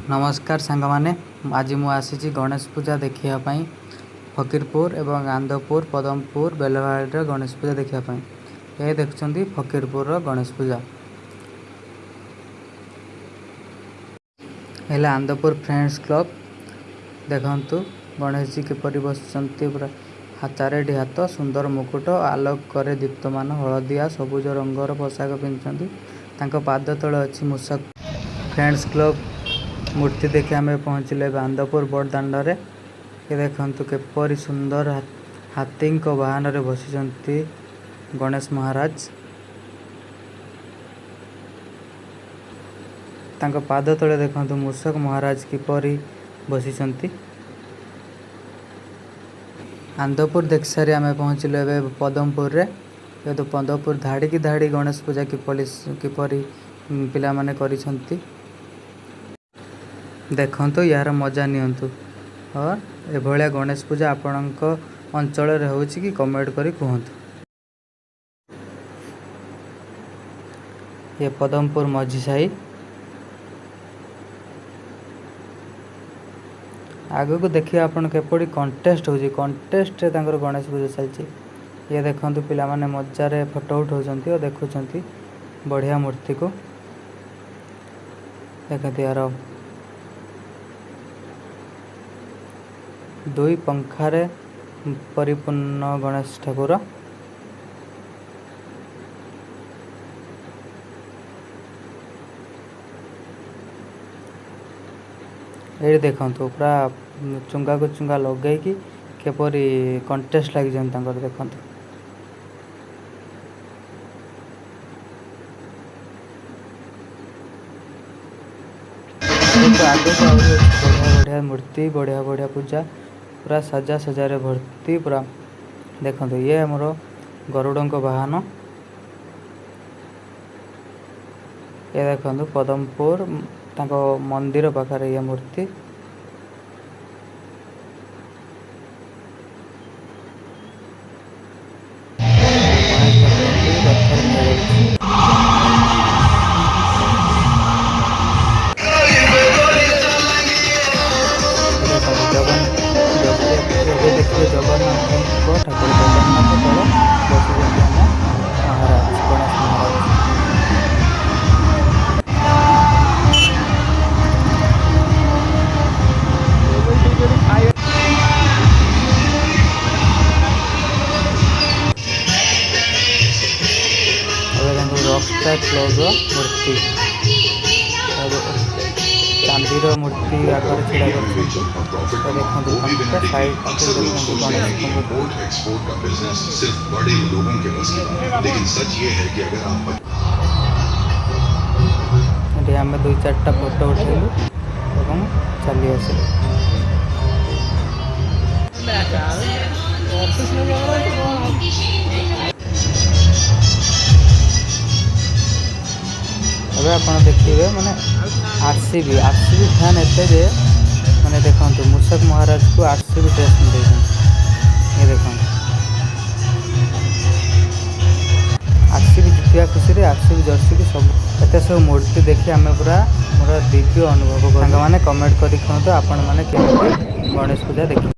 नमस्कार सांग माने आज मु आसी गणेश पूजा देखापी फकीरपुर एवं आंदपुर पदमपुर बेलवाड़ी गणेश पूजा देखापी। ये देखुं फकीरपुर गणेश पूजा है आंदपुर फ्रेंड्स क्लब। देखु गणेश जी किपर बस पूरा चारोटी हाथ सुंदर मुकुट आलोक करे दीप्तमान हलदिया सबुज रंगर पोशाक पिंधि पाद तले अच्छी मूषक फ्रेंड्स क्लब मूर्ति देखि आम पहुँचले आंदपुर बड़दाण्डे। ये देखु किपर सुंदर हाथी वाहन में बसी गणेश महाराज। पाद तले देखु मूषक महाराज किपर बसी। आंदपुर देख सारी आम पहुँचले पदमपुर रे। ये तो पदमपुर धाड़ी की धाड़ी गणेश पूजा किपर पिला माने करिसंती। देखंतु यार मजा नियंतु और एभलिया गणेश पूजा आपणक अंचल रे होउची कि कमेंट करी कहंतु। ये पदमपुर मझी साही आगु को देखिए आपन केपड़ी कंटेस्ट होजी कंटेस्ट रे तांकर गणेश पूजा चलची। ये देखंतु पिला माने मजा रे फोटो उठाउचंती और देखुचंती बढ़िया मूर्ति को देखते यार दुई पंखारे परिपूर्ण गणेश ठाकुर। ये देखंतु पूरा चुंगा को चुंगा लगे कि केपरी कंटेस्ट लगी देखंतु। तो आगे तो बढ़िया बढ़िया मूर्ति बढ़िया बढ़िया पूजा पूरा सजा सजारे भर्ती पूरा देखो। ये आमर गरुड़ वाहन। ये देखो पदमपुर तांको मंदिर पाखरे ये मूर्ति। जगन्नाथ ठाकुर जगन्नाथ तले बसुचंती महाराज गणेश महाराज। रॉकस्टार क्लब मूर्ति चांदीर मूर्ति आगे छिड़ा कर आम दुई चार्टा फोटो उठेलु और चली आसिलु। अब आप देखिए माने आरसीबी फैन एते जे माने देखंतु मूषक महाराज को आरसीबी ड्रेस में ये देखो आरसीबी जितिया खुशी रे आरसीबी जर्सी की सब एते सब मूर्ति देखि आमे पूरा मोर दिव्य अनुभव कर। माने कमेंट करी कहंतु आपण माने केमति गणेश पूजा देखि।